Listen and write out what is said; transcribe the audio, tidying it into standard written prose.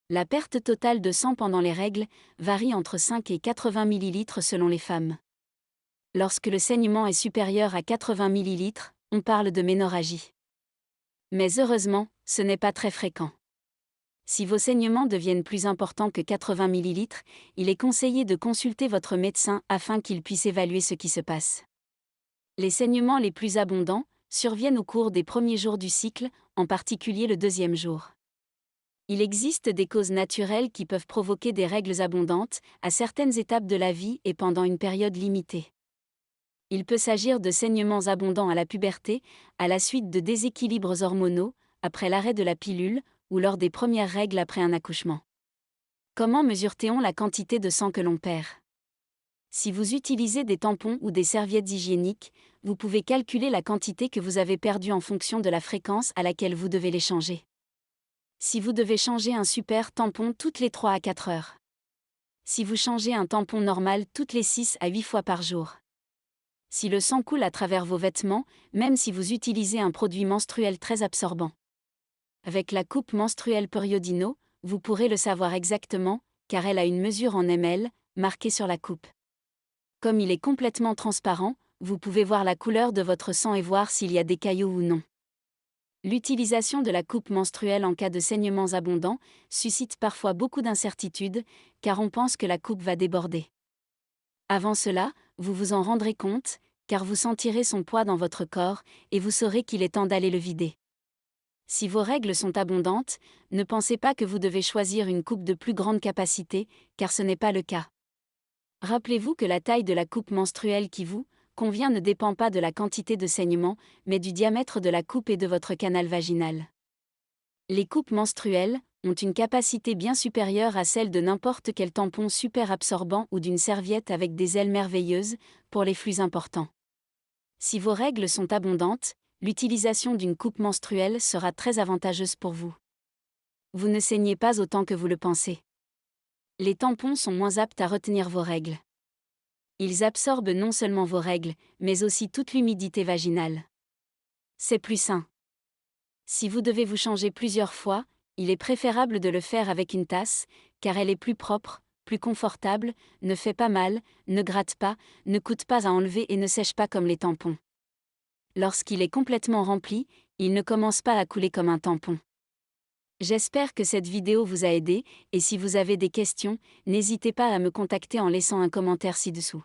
La perte totale de sang pendant les règles varie entre 5 et 80 ml selon les femmes. Lorsque le saignement est supérieur à 80 ml, on parle de ménorrhagie. Mais heureusement, ce n'est pas très fréquent. Si vos saignements deviennent plus importants que 80 ml, il est conseillé de consulter votre médecin afin qu'il puisse évaluer ce qui se passe. Les saignements les plus abondants surviennent au cours des premiers jours du cycle, en particulier le deuxième jour. Il existe des causes naturelles qui peuvent provoquer des règles abondantes, à certaines étapes de la vie et pendant une période limitée. Il peut s'agir de saignements abondants à la puberté, à la suite de déséquilibres hormonaux, après l'arrêt de la pilule, ou lors des premières règles après un accouchement. Comment mesure-t-on la quantité de sang que l'on perd? Si vous utilisez des tampons ou des serviettes hygiéniques, vous pouvez calculer la quantité que vous avez perdue en fonction de la fréquence à laquelle vous devez les changer. Si vous devez changer un super tampon toutes les 3 à 4 heures. Si vous changez un tampon normal toutes les 6 à 8 fois par jour. Si le sang coule à travers vos vêtements, même si vous utilisez un produit menstruel très absorbant. Avec la coupe menstruelle Periodino, vous pourrez le savoir exactement, car elle a une mesure en ml, marquée sur la coupe. Comme il est complètement transparent, vous pouvez voir la couleur de votre sang et voir s'il y a des caillots ou non. L'utilisation de la coupe menstruelle en cas de saignements abondants suscite parfois beaucoup d'incertitudes, car on pense que la coupe va déborder. Avant cela, vous vous en rendrez compte, car vous sentirez son poids dans votre corps, et vous saurez qu'il est temps d'aller le vider. Si vos règles sont abondantes, ne pensez pas que vous devez choisir une coupe de plus grande capacité, car ce n'est pas le cas. Rappelez-vous que la taille de la coupe menstruelle qui vous convient ne dépend pas de la quantité de saignement, mais du diamètre de la coupe et de votre canal vaginal. Les coupes menstruelles ont une capacité bien supérieure à celle de n'importe quel tampon super absorbant ou d'une serviette avec des ailes merveilleuses, pour les flux importants. Si vos règles sont abondantes, l'utilisation d'une coupe menstruelle sera très avantageuse pour vous. Vous ne saignez pas autant que vous le pensez. Les tampons sont moins aptes à retenir vos règles. Ils absorbent non seulement vos règles, mais aussi toute l'humidité vaginale. C'est plus sain. Si vous devez vous changer plusieurs fois, il est préférable de le faire avec une tasse, car elle est plus propre, plus confortable, ne fait pas mal, ne gratte pas, ne coûte pas à enlever et ne sèche pas comme les tampons. Lorsqu'il est complètement rempli, il ne commence pas à couler comme un tampon. J'espère que cette vidéo vous a aidé, et si vous avez des questions, n'hésitez pas à me contacter en laissant un commentaire ci-dessous.